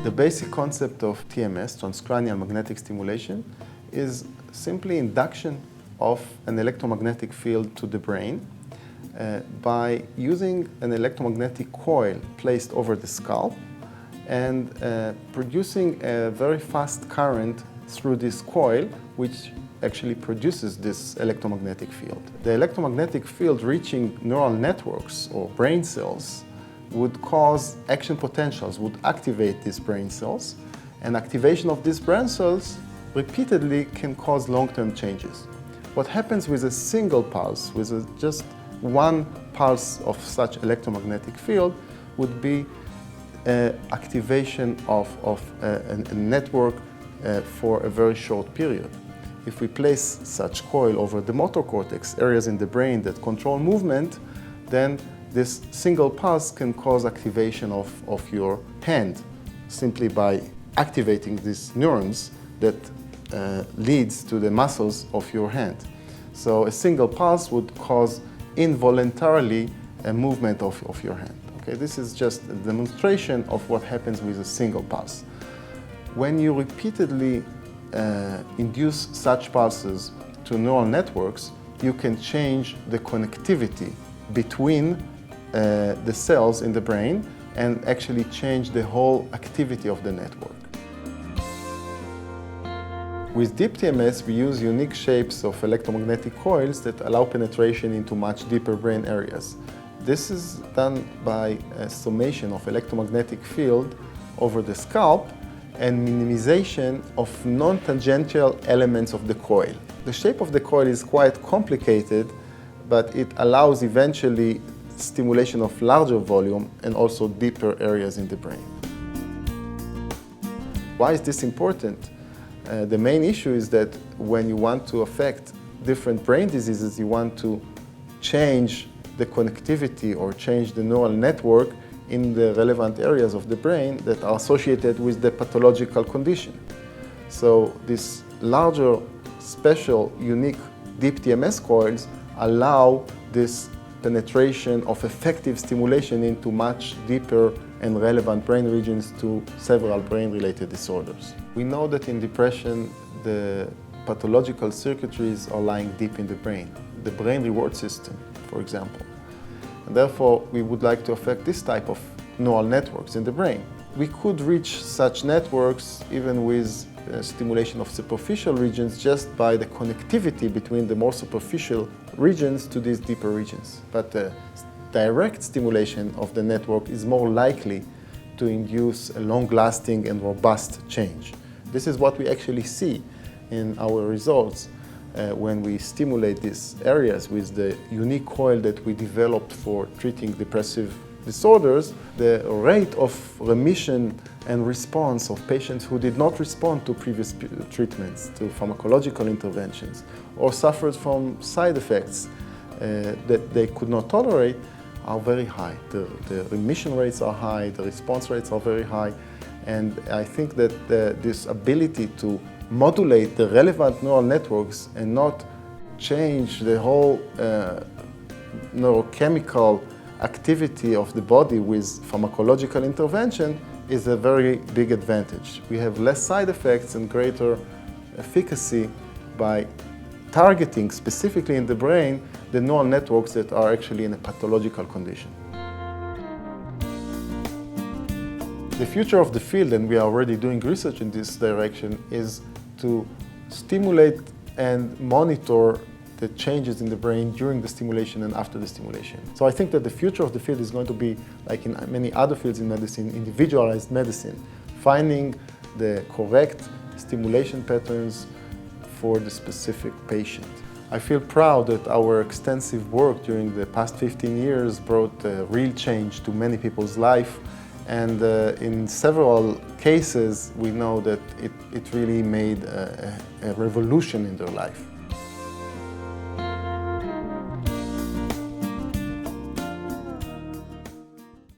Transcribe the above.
The basic concept of TMS, transcranial magnetic stimulation, is simply induction of an electromagnetic field to the brain by using an electromagnetic coil placed over the scalp and producing a very fast current through this coil, which actually produces this electromagnetic field. The electromagnetic field reaching neural networks or brain cells would cause action potentials, would activate these brain cells, and activation of these brain cells repeatedly can cause long-term changes. What happens with a single pulse, with just one pulse of such electromagnetic field, would be activation of a network for a very short period. If we place such coil over the motor cortex, areas in the brain that control movement, then this single pulse can cause activation of your hand simply by activating these neurons that leads to the muscles of your hand. So a single pulse would cause involuntarily a movement of your hand. Okay, this is just a demonstration of what happens with a single pulse. When you repeatedly induce such pulses to neural networks, you can change the connectivity between the cells in the brain and actually change the whole activity of the network. With deep TMS, we use unique shapes of electromagnetic coils that allow penetration into much deeper brain areas. This is done by a summation of electromagnetic field over the scalp and minimization of non-tangential elements of the coil. The shape of the coil is quite complicated, but it allows eventually stimulation of larger volume and also deeper areas in the brain. Why is this important? The main issue is that when you want to affect different brain diseases, you want to change the connectivity or change the neural network in the relevant areas of the brain that are associated with the pathological condition. So these larger, special, unique deep TMS coils allow this penetration of effective stimulation into much deeper and relevant brain regions to several brain-related disorders. We know that in depression, the pathological circuitries are lying deep in the brain, the brain reward system, for example. And therefore, we would like to affect this type of neural networks in the brain. We could reach such networks even with stimulation of superficial regions just by the connectivity between the more superficial regions to these deeper regions. But direct stimulation of the network is more likely to induce a long-lasting and robust change. This is what we actually see in our results when we stimulate these areas with the unique coil that we developed for treating depressive disorders. The rate of remission and response of patients who did not respond to previous treatments, to pharmacological interventions, or suffered from side effects that they could not tolerate are very high. The remission rates are high, the response rates are very high, and I think that this ability to modulate the relevant neural networks and not change the whole neurochemical activity of the body with pharmacological intervention is a very big advantage. We have less side effects and greater efficacy by targeting specifically in the brain the neural networks that are actually in a pathological condition. The future of the field, and we are already doing research in this direction, is to stimulate and monitor the changes in the brain during the stimulation and after the stimulation. So I think that the future of the field is going to be, like in many other fields in medicine, individualized medicine, finding the correct stimulation patterns for the specific patient. I feel proud that our extensive work during the past 15 years brought real change to many people's life, and in several cases we know that it really made a revolution in their life.